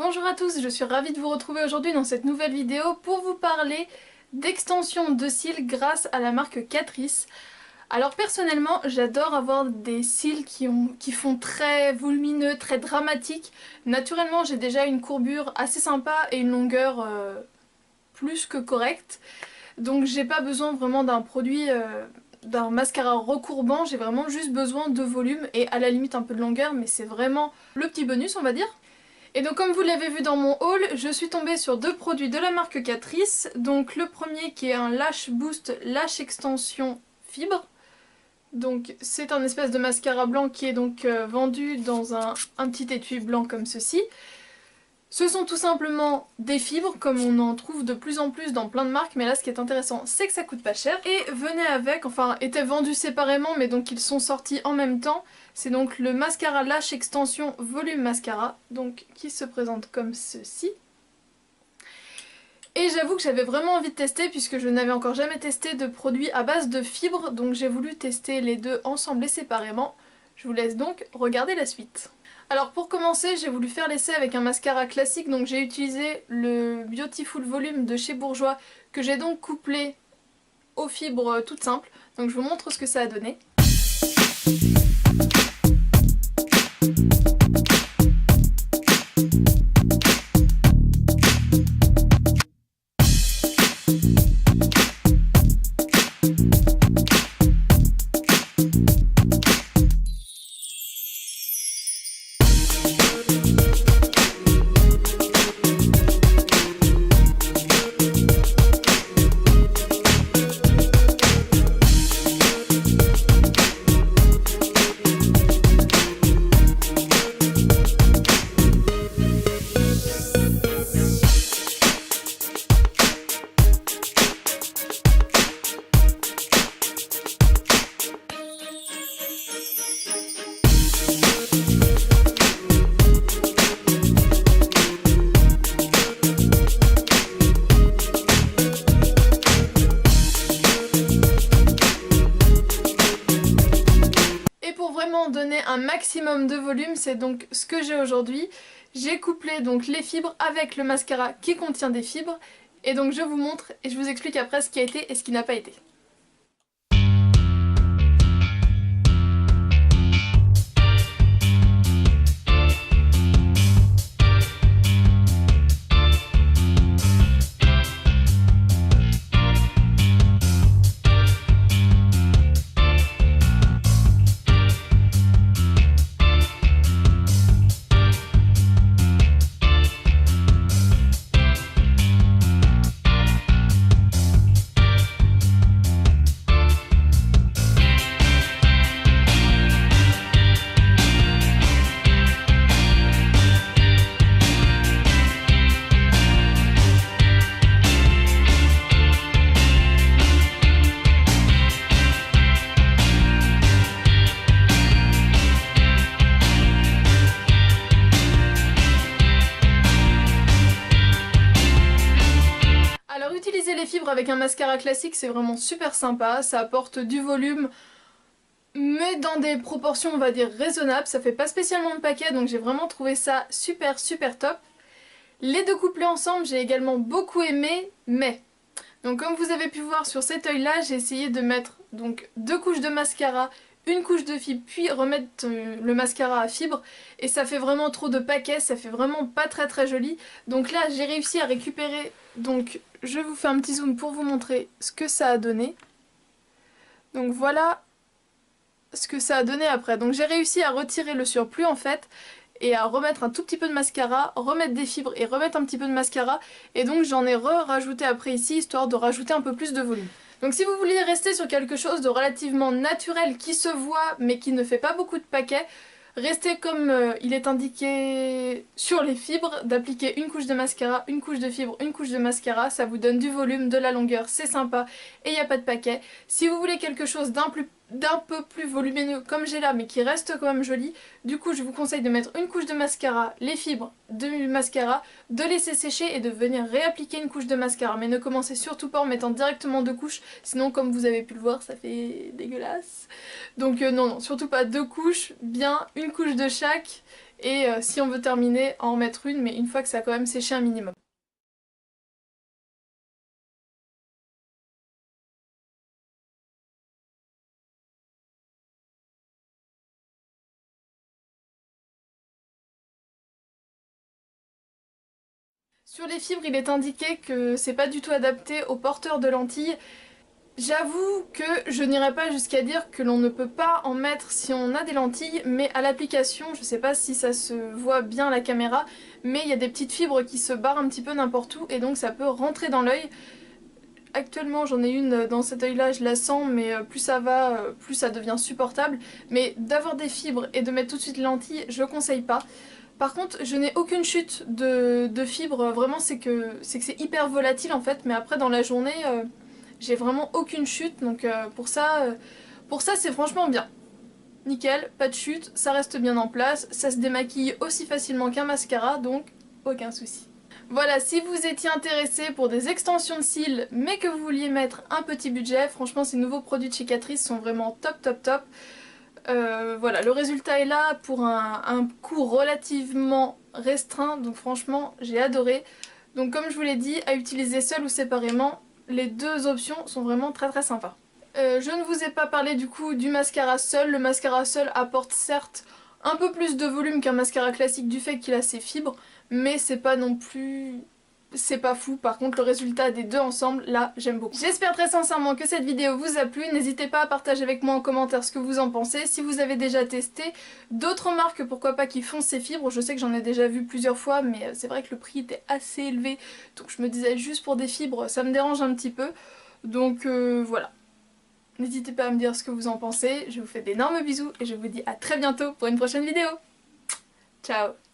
Bonjour à tous, je suis ravie de vous retrouver aujourd'hui dans cette nouvelle vidéo pour vous parler d'extensions de cils grâce à la marque Catrice. Alors personnellement, j'adore avoir des cils qui font très volumineux, très dramatiques. Naturellement, j'ai déjà une courbure assez sympa et une longueur plus que correcte. Donc j'ai pas besoin vraiment d'un produit, d'un mascara recourbant, j'ai vraiment juste besoin de volume et à la limite un peu de longueur, mais c'est vraiment le petit bonus on va dire. Et donc comme vous l'avez vu dans mon haul, je suis tombée sur deux produits de la marque Catrice. Donc le premier qui est un Lash Boost Lash Extension Fibre. Donc c'est un espèce de mascara blanc qui est donc vendu dans un petit étui blanc comme ceci. Ce sont tout simplement des fibres, comme on en trouve de plus en plus dans plein de marques, mais là ce qui est intéressant c'est que ça coûte pas cher. Et venait avec, enfin étaient vendus séparément mais donc ils sont sortis en même temps. C'est donc le mascara Lash Extension Volume Mascara, donc qui se présente comme ceci. Et j'avoue que j'avais vraiment envie de tester puisque je n'avais encore jamais testé de produit à base de fibres, donc j'ai voulu tester les deux ensemble et séparément. Je vous laisse donc regarder la suite. Alors pour commencer, j'ai voulu faire l'essai avec un mascara classique, donc j'ai utilisé le Beautiful Volume de chez Bourjois que j'ai donc couplé aux fibres toutes simples. Donc je vous montre ce que ça a donné. Donner un maximum de volume, c'est donc ce que j'ai aujourd'hui. J'ai couplé donc les fibres avec le mascara qui contient des fibres et donc je vous montre et je vous explique après ce qui a été et ce qui n'a pas été. Utiliser les fibres avec un mascara classique c'est vraiment super sympa, ça apporte du volume mais dans des proportions on va dire raisonnables, ça fait pas spécialement de paquet donc j'ai vraiment trouvé ça super top. Les deux couplés ensemble j'ai également beaucoup aimé mais donc comme vous avez pu voir sur cet œil là j'ai essayé de mettre donc deux couches de mascara, une couche de fibre puis remettre le mascara à fibre et ça fait vraiment trop de paquets, ça fait vraiment pas très joli. Donc là j'ai réussi à récupérer, donc je vous fais un petit zoom pour vous montrer ce que ça a donné. Donc voilà ce que ça a donné après. Donc j'ai réussi à retirer le surplus en fait et à remettre un tout petit peu de mascara, remettre des fibres et remettre un petit peu de mascara et donc j'en ai rajouté après ici histoire de rajouter un peu plus de volume. Donc si vous voulez rester sur quelque chose de relativement naturel qui se voit mais qui ne fait pas beaucoup de paquets, restez comme il est indiqué sur les fibres, d'appliquer une couche de mascara, une couche de fibres, une couche de mascara, ça vous donne du volume, de la longueur, c'est sympa et il n'y a pas de paquet. Si vous voulez quelque chose d'un d'un peu plus volumineux comme j'ai là mais qui reste quand même joli. Du coup je vous conseille de mettre une couche de mascara, les fibres du mascara, de laisser sécher et de venir réappliquer une couche de mascara. Mais ne commencez surtout pas en mettant directement deux couches, sinon comme vous avez pu le voir ça fait dégueulasse. Donc non, non, surtout pas deux couches, bien une couche de chaque et si on veut terminer en mettre une mais une fois que ça a quand même séché un minimum. Sur les fibres, il est indiqué que c'est pas du tout adapté aux porteurs de lentilles. J'avoue que je n'irai pas jusqu'à dire que l'on ne peut pas en mettre si on a des lentilles, mais à l'application, je sais pas si ça se voit bien à la caméra, mais il y a des petites fibres qui se barrent un petit peu n'importe où et donc ça peut rentrer dans l'œil. Actuellement j'en ai une dans cet œil là, je la sens, mais plus ça va, plus ça devient supportable. Mais d'avoir des fibres et de mettre tout de suite les lentilles, je conseille pas. Par contre, je n'ai aucune chute de fibres, vraiment c'est hyper volatile en fait, mais après dans la journée, j'ai vraiment aucune chute, donc pour ça c'est franchement bien. Nickel, pas de chute, ça reste bien en place, ça se démaquille aussi facilement qu'un mascara, donc aucun souci. Voilà, si vous étiez intéressé pour des extensions de cils, mais que vous vouliez mettre un petit budget, franchement ces nouveaux produits de chez Catrice sont vraiment top top top. Voilà, le résultat est là pour un coût relativement restreint, donc franchement j'ai adoré. Donc comme je vous l'ai dit, à utiliser seul ou séparément, les deux options sont vraiment très très sympas. Je ne vous ai pas parlé du coup du mascara seul. Le mascara seul apporte certes un peu plus de volume qu'un mascara classique du fait qu'il a ses fibres, mais c'est pas non plus... c'est pas fou. Par contre le résultat des deux ensemble, là j'aime beaucoup. J'espère très sincèrement que cette vidéo vous a plu. N'hésitez pas à partager avec moi en commentaire ce que vous en pensez. Si vous avez déjà testé d'autres marques, pourquoi pas, qui font ces fibres. Je sais que j'en ai déjà vu plusieurs fois, mais c'est vrai que le prix était assez élevé, donc je me disais juste pour des fibres ça me dérange un petit peu. Donc voilà. N'hésitez pas à me dire ce que vous en pensez, je vous fais d'énormes bisous et je vous dis à très bientôt pour une prochaine vidéo. Ciao!